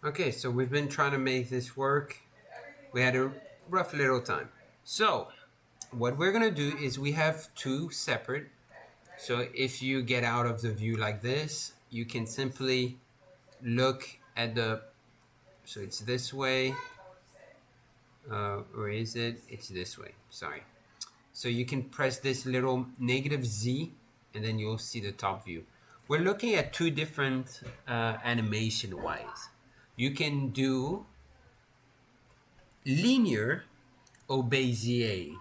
Okay, so we've been trying to make this work. We had a rough little time. So, what we're gonna do is we have two separate. So if you get out of the view like this, you can simply look at the, so it's this way, or is it? It's this way, sorry. So you can press this little negative Z and then you'll see the top view. We're looking at two different animation wise. You can do linear or Bezier.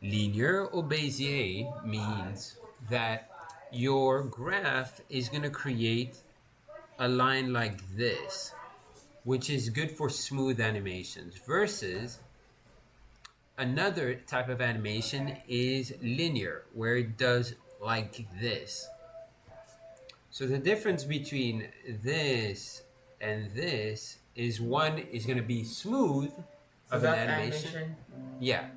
Linear or Bezier means that your graph is going to create a line like this, which is good for smooth animations, versus another type of animation is linear, where it does like this. So the difference between this and this is one is going to be smooth of an animation. Yeah.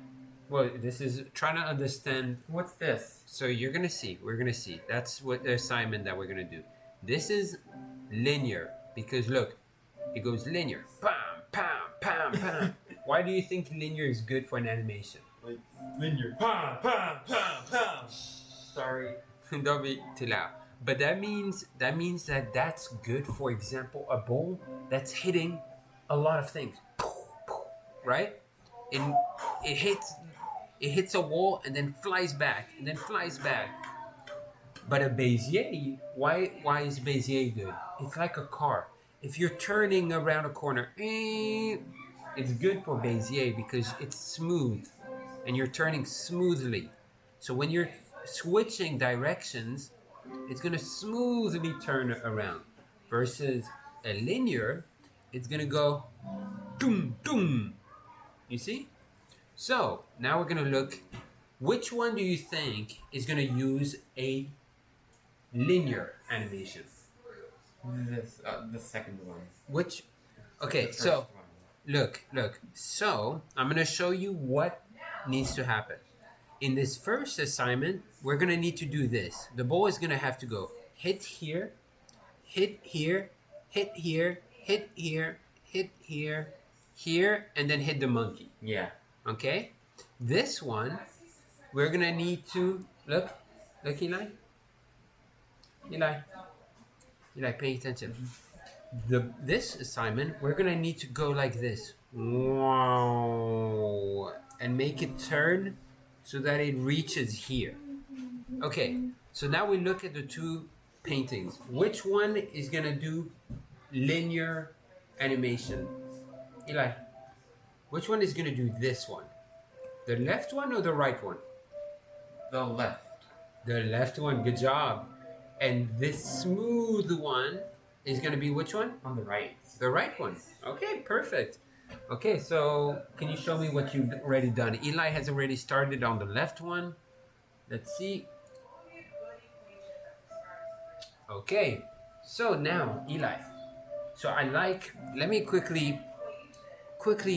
Well, this is trying to understand. What's this? So you're going to see. We're going to see. That's what the assignment that we're going to do. This is linear because look, it goes linear. Pam, pam, pam, pam. Why do you think linear is good for an animation? Like linear. Pam, pam, pam, pam. Sorry. Don't be too loud. But that means that that's good. For example, a ball that's hitting a lot of things, right? And it hits a wall and then flies back and then flies back. But a Bezier, why is Bezier good? It's like a car. If you're turning around a corner, it's good for Bezier because it's smooth and you're turning smoothly. So when you're switching directions, it's going to smoothly turn around. Versus a linear, it's going to go doom, doom. You see? So now we're going to look, which one do you think is going to use a linear animation? This, the second one. Which, okay, so look. So I'm going to show you what needs to happen. In this first assignment, we're going to need to do this. The ball is going to have to go hit here, hit here, hit here, hit here, hit here, here, and then hit the monkey. Yeah. Okay? This one, we're going to need to, look, Eli. Eli, pay attention. This assignment, we're going to need to go like this. Wow. And make it turn so that it reaches here. Okay, so now we look at the two paintings. Which one is going to do linear animation? Eli, which one is going to do this one? The left one or the right one? The left. The left one, good job. And this smooth one is going to be which one? On the right. The right one. Okay, perfect. Okay, so can you show me what you've already done? Eli has already started on the left one. Let's see. Okay, so now Eli. So let me quickly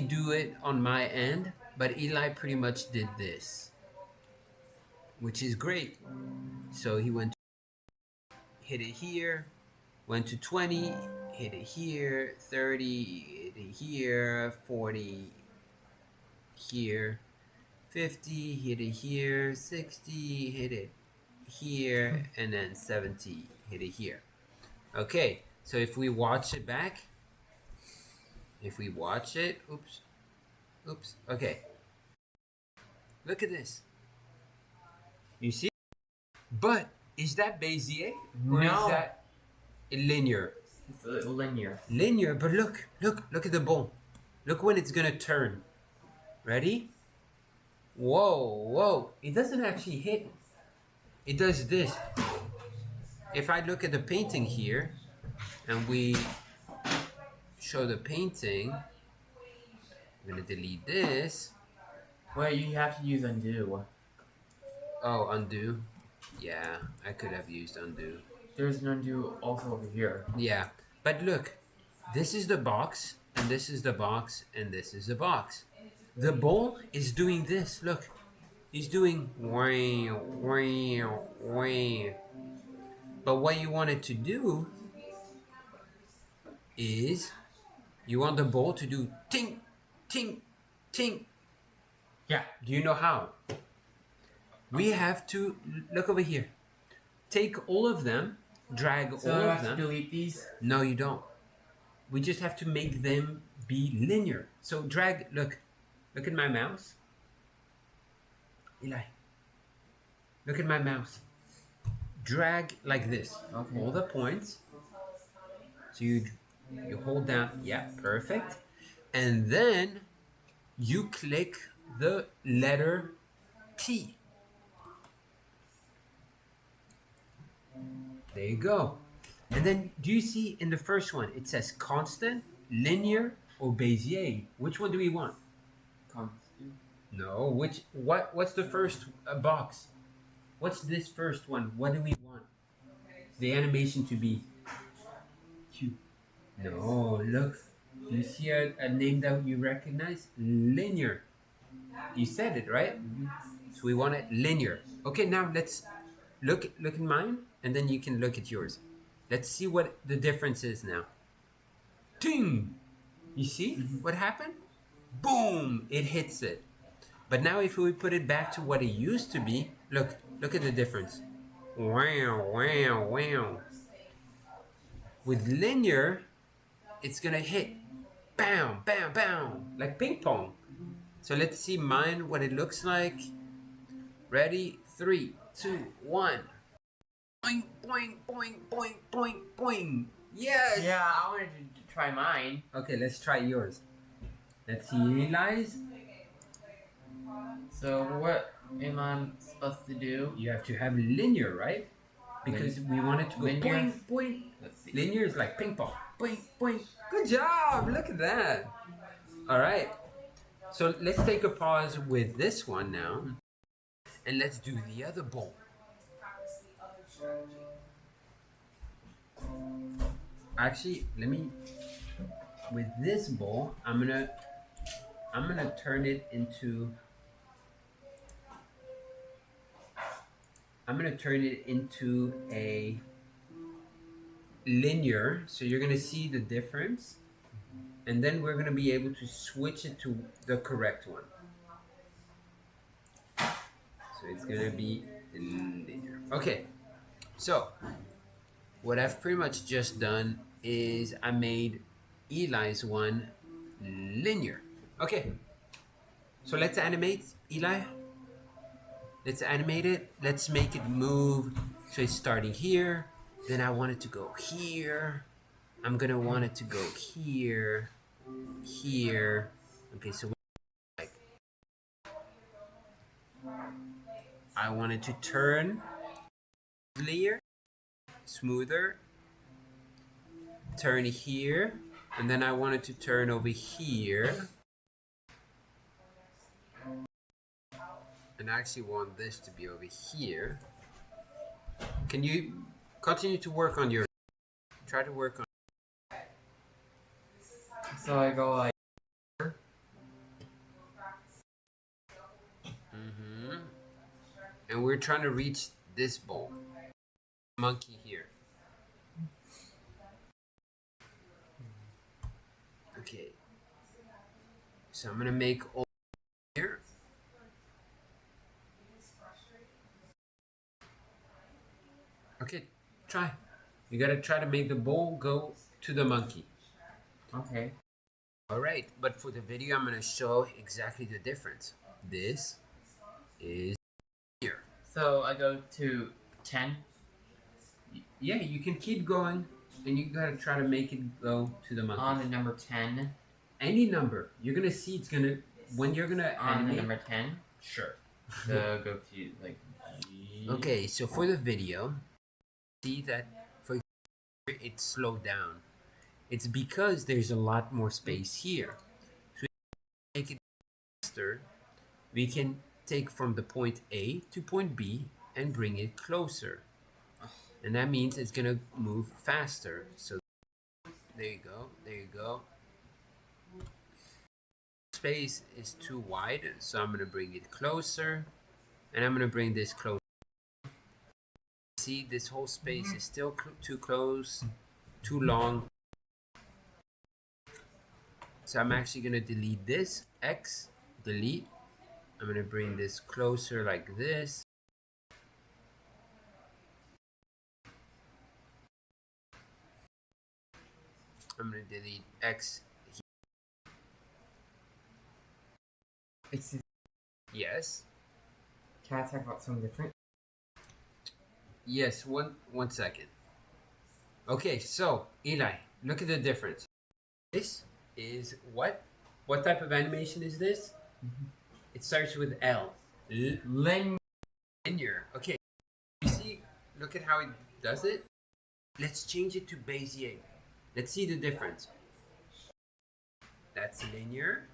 do it on my end, but Eli pretty much did this, which is great. So he hit it here, went to 20, hit it here, 30, hit it here, 40, here, 50, hit it here, 60, hit it here, and then 70, hit it here. Okay, so if we watch it back, oops, okay. Look at this. You see? But is that Bezier? Or No. is that linear? It's linear. Linear, but look at the ball. Look when it's gonna turn. Ready? Whoa. It doesn't actually hit. It does this. If I look at the painting here, and we show the painting, I'm gonna delete this. Wait, you have to use undo. Oh, undo. Yeah, I could have used undo. There's an undo also over here. Yeah, but look, this is the box, and this is the box, and this is the box. The ball is doing this. Look, he's doing wah, wah, wah. But what you want it to do is You want the ball to do ting, ting, ting. Yeah. Do you know how? We have to look over here. Take all of them, drag So all I of have to them. delete these? No, you don't. We just have to make them be linear. So drag, look at my mouse. Eli, look at my mouse. Drag like this. Okay. All the points. So you hold down, yeah, perfect. And then you click the letter T. There you go. And then do you see in the first one it says constant, linear, or Bezier? Which one do we want? Constant. No, what's the first box? What's this first one? What do we want? The animation to be Q. No, look. Do you see a name that you recognize? Linear. You said it, right? So we want it linear. Okay, now let's look at mine, and then you can look at yours. Let's see what the difference is now. Ting! You see what happened? Boom! It hits it. But now if we put it back to what it used to be, look at the difference. Wow, wow, wow. With linear, it's gonna hit. Bam, bam, bam. Like ping pong. So let's see mine, what it looks like. Ready? 3, 2, 1. Boing, boing, boing, boing, boing, boing. Yes! Yeah, I wanted to try mine. Okay, let's try yours. Let's see Eli's. So what am I supposed to do? You have to have linear, right? Because we want it to go Linear? boing, boing. Let's see. Linear is like ping pong. Boing, boing. Good job! Look at that. All right. So let's take a pause with this one now. And let's do the other ball. Actually, with this ball, I'm gonna turn it into a linear, so you're gonna see the difference, and then we're gonna be able to switch it to the correct one. So it's gonna be linear. Okay, so what I've pretty much just done is I made Eli's one linear. Okay, so let's animate Eli. Let's animate it. Let's make it move. So it's starting here. Then I want it to go here. I'm gonna want it to go here, here. Okay, so like I want it to turn smoother. Turn here, and then I want it to turn over here. And I actually want this to be over here. Can you continue to work on your... Try to work on... So I go like. And we're trying to reach this ball. Monkey here. Okay. So I'm gonna make all here. Okay, try. You gotta try to make the ball go to the monkey. Okay. Alright, but for the video I'm gonna show exactly the difference. This is here. So I go to 10. Yeah, you can keep going, and you gotta try to make it go to the monkey. On the number 10. Any number. You're gonna see it's gonna... When you're gonna On animate... the number 10. Sure. So go to like G. Okay, so for the video, see that for it slowed down. It's because there's a lot more space here. So to make it faster, we can take from the point A to point B and bring it closer. And that means it's gonna move faster. So there you go, there you go. Space is too wide, so I'm gonna bring it closer, and I'm gonna bring this closer. See, this whole space is still too close, too long. So I'm actually gonna delete this, X, delete. I'm gonna bring this closer like this. I'm gonna delete X. Excuse. Yes. Can I talk about something different? Yes, one second. Okay, so Eli, look at the difference. This is what? What type of animation is this? It starts with L. Linear. Okay, you see, look at how it does it. Let's change it to Bezier. Let's see the difference. That's linear.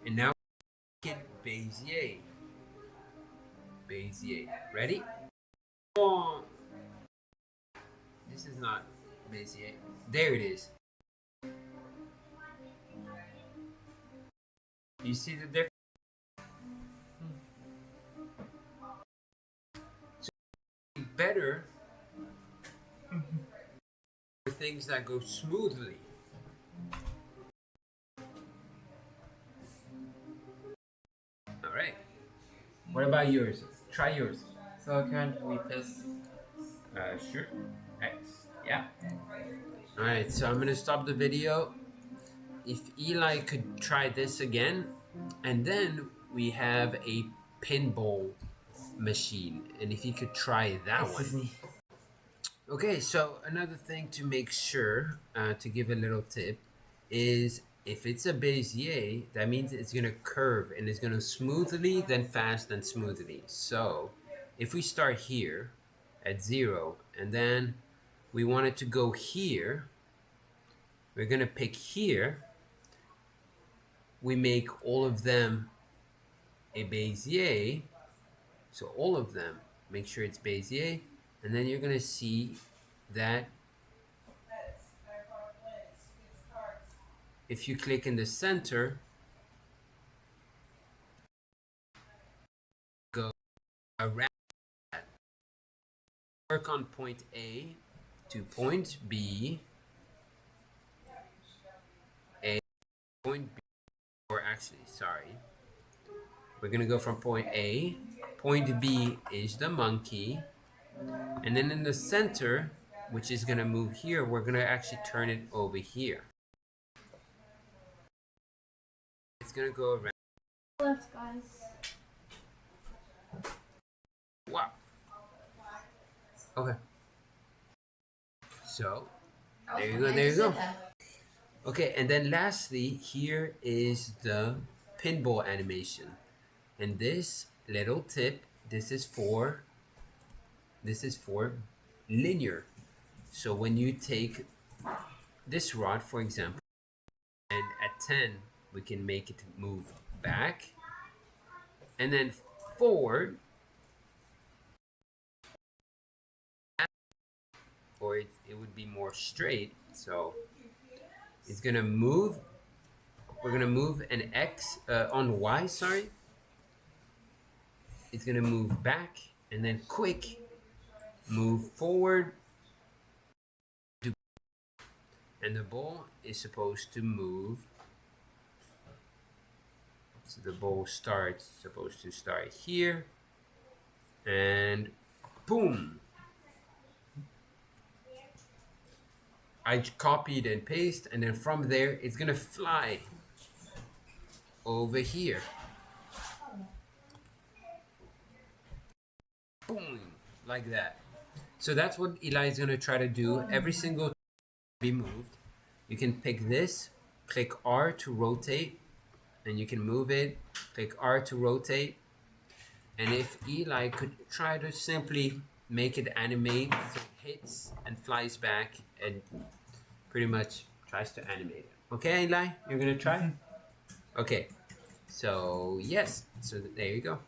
And now get Bezier. Bezier. Ready? Oh, this is not Bezier. There it is. You see the difference? So better for things that go smoothly. All right. What about yours? Try yours. So can we press? Sure. X. Yeah. All right. So I'm gonna stop the video. If Eli could try this again, and then we have a pinball machine, and if he could try that Excuse one. me. Okay, so another thing to make sure, to give a little tip, is if it's a Bezier, that means it's gonna curve and it's gonna smoothly, then fast, then smoothly. So if we start here at 0, and then we want it to go here, we're gonna pick here. We make all of them a Bezier, so all of them, make sure it's Bezier, and then you're gonna see that if you click in the center, go around that. Work on point A to point B, A, point B, or actually, sorry. We're gonna go from point A, point B is the monkey, and then in the center, which is gonna move here, we're gonna actually turn it over here. It's gonna go around. Left, guys. Wow. Okay. So, there you go, there you go. Okay, and then lastly, here is the pinball animation. And this little tip, this is for linear. So when you take this rod, for example, and at 10, we can make it move back, and then forward, or it would be more straight. So it's gonna move. We're gonna move an X on Y. Sorry. It's gonna move back and then quick move forward. And the ball is supposed to move. So the ball supposed to start here, and boom. I copied and paste, and then from there it's gonna fly over here. Boom, like that. So that's what Eli is gonna try to do. Every single be moved. You can pick this, click R to rotate, and you can move it. Click R to rotate. And if Eli could try to simply make it animate, so it hits and flies back and pretty much tries to animate it. Okay, Eli, you're gonna try? Okay, so yes, so there you go.